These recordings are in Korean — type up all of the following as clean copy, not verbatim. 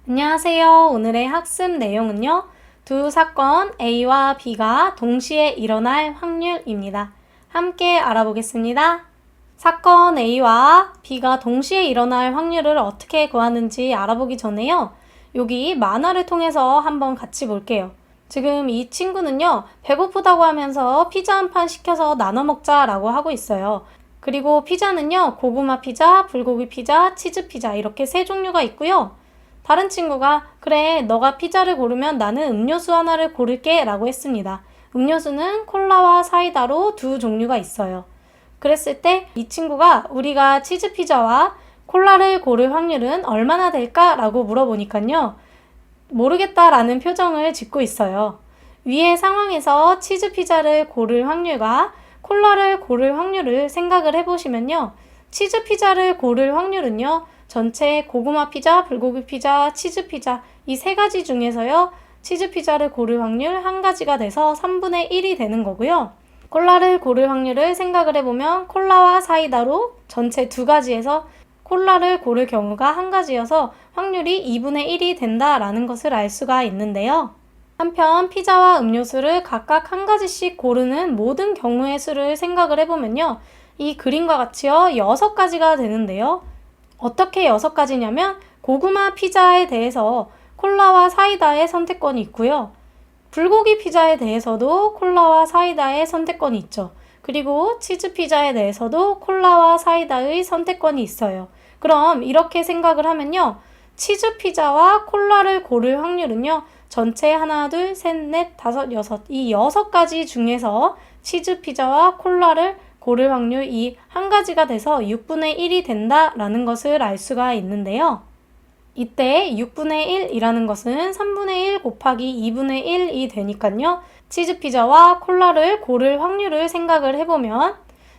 안녕하세요. 오늘의 학습 내용은요. 두 사건 A와 B가 동시에 일어날 확률입니다. 함께 알아보겠습니다. 사건 A와 B가 동시에 일어날 확률을 어떻게 구하는지 알아보기 전에요. 여기 만화를 통해서 한번 같이 볼게요. 지금 이 친구는요. 배고프다고 하면서 피자 한 판 시켜서 나눠 먹자라고 하고 있어요. 그리고 피자는요. 고구마 피자, 불고기 피자, 치즈 피자 이렇게 세 종류가 있고요. 다른 친구가 그래 너가 피자를 고르면 나는 음료수 하나를 고를게 라고 했습니다. 음료수는 콜라와 사이다로 두 종류가 있어요. 그랬을 때 이 친구가 우리가 치즈 피자와 콜라를 고를 확률은 얼마나 될까? 라고 물어보니까요. 모르겠다라는 표정을 짓고 있어요. 위의 상황에서 치즈 피자를 고를 확률과 콜라를 고를 확률을 생각을 해보시면요. 치즈 피자를 고를 확률은요. 전체 고구마 피자, 불고기 피자, 치즈 피자 이 세 가지 중에서요. 치즈 피자를 고를 확률 한 가지가 돼서 3분의 1이 되는 거고요. 콜라를 고를 확률을 생각을 해보면 콜라와 사이다로 전체 두 가지에서 콜라를 고를 경우가 한 가지여서 확률이 2분의 1이 된다라는 것을 알 수가 있는데요. 한편 피자와 음료수를 각각 한 가지씩 고르는 모든 경우의 수를 생각을 해보면요. 이 그림과 같이요. 6가지가 되는데요. 어떻게 6가지냐면 고구마 피자에 대해서 콜라와 사이다의 선택권이 있고요. 불고기 피자에 대해서도 콜라와 사이다의 선택권이 있죠. 그리고 치즈 피자에 대해서도 콜라와 사이다의 선택권이 있어요. 그럼 이렇게 생각을 하면요. 치즈 피자와 콜라를 고를 확률은요. 전체 하나, 둘, 셋, 넷, 다섯, 여섯 이 6가지 중에서 치즈 피자와 콜라를 고를 확률 이 한 가지가 돼서 6분의 1이 된다라는 것을 알 수가 있는데요. 이때 6분의 1이라는 것은 3분의 1 곱하기 2분의 1이 되니까요. 치즈 피자와 콜라를 고를 확률을 생각을 해보면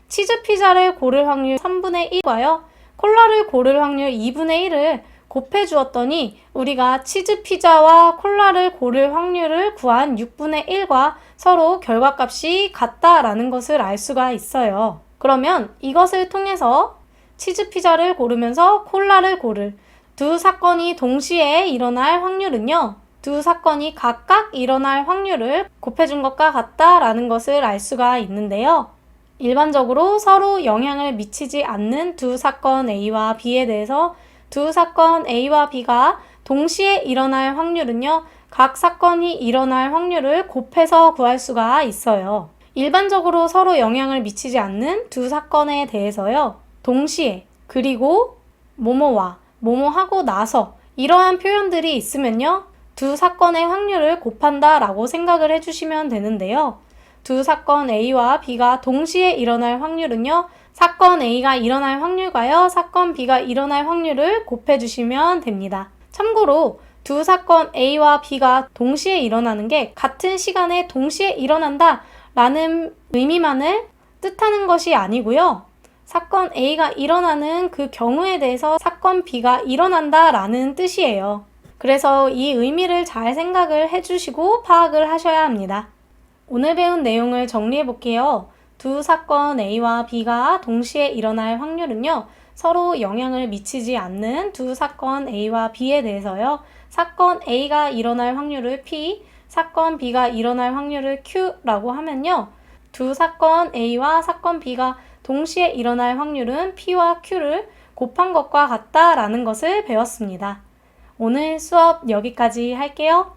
치즈 피자를 고를 확률 3분의 1과요. 콜라를 고를 확률 2분의 1을 곱해 주었더니 우리가 치즈 피자와 콜라를 고를 확률을 구한 6분의 1과 서로 결과값이 같다라는 것을 알 수가 있어요. 그러면 이것을 통해서 치즈 피자를 고르면서 콜라를 고를 두 사건이 동시에 일어날 확률은요. 두 사건이 각각 일어날 확률을 곱해준 것과 같다라는 것을 알 수가 있는데요. 일반적으로 서로 영향을 미치지 않는 두 사건 A와 B에 대해서 두 사건 A와 B가 동시에 일어날 확률은요. 각 사건이 일어날 확률을 곱해서 구할 수가 있어요. 일반적으로 서로 영향을 미치지 않는 두 사건에 대해서요. 동시에 그리고 뭐뭐와 뭐뭐하고 나서 이러한 표현들이 있으면요. 두 사건의 확률을 곱한다 라고 생각을 해주시면 되는데요. 두 사건 A와 B가 동시에 일어날 확률은요. 사건 A가 일어날 확률과요. 사건 B가 일어날 확률을 곱해주시면 됩니다. 참고로 두 사건 A와 B가 동시에 일어나는 게 같은 시간에 동시에 일어난다 라는 의미만을 뜻하는 것이 아니고요. 사건 A가 일어나는 그 경우에 대해서 사건 B가 일어난다 라는 뜻이에요. 그래서 이 의미를 잘 생각을 해주시고 파악을 하셔야 합니다. 오늘 배운 내용을 정리해 볼게요. 두 사건 A와 B가 동시에 일어날 확률은요. 서로 영향을 미치지 않는 두 사건 A와 B에 대해서요. 사건 A가 일어날 확률을 P, 사건 B가 일어날 확률을 Q라고 하면요. 두 사건 A와 사건 B가 동시에 일어날 확률은 P와 Q를 곱한 것과 같다라는 것을 배웠습니다. 오늘 수업 여기까지 할게요.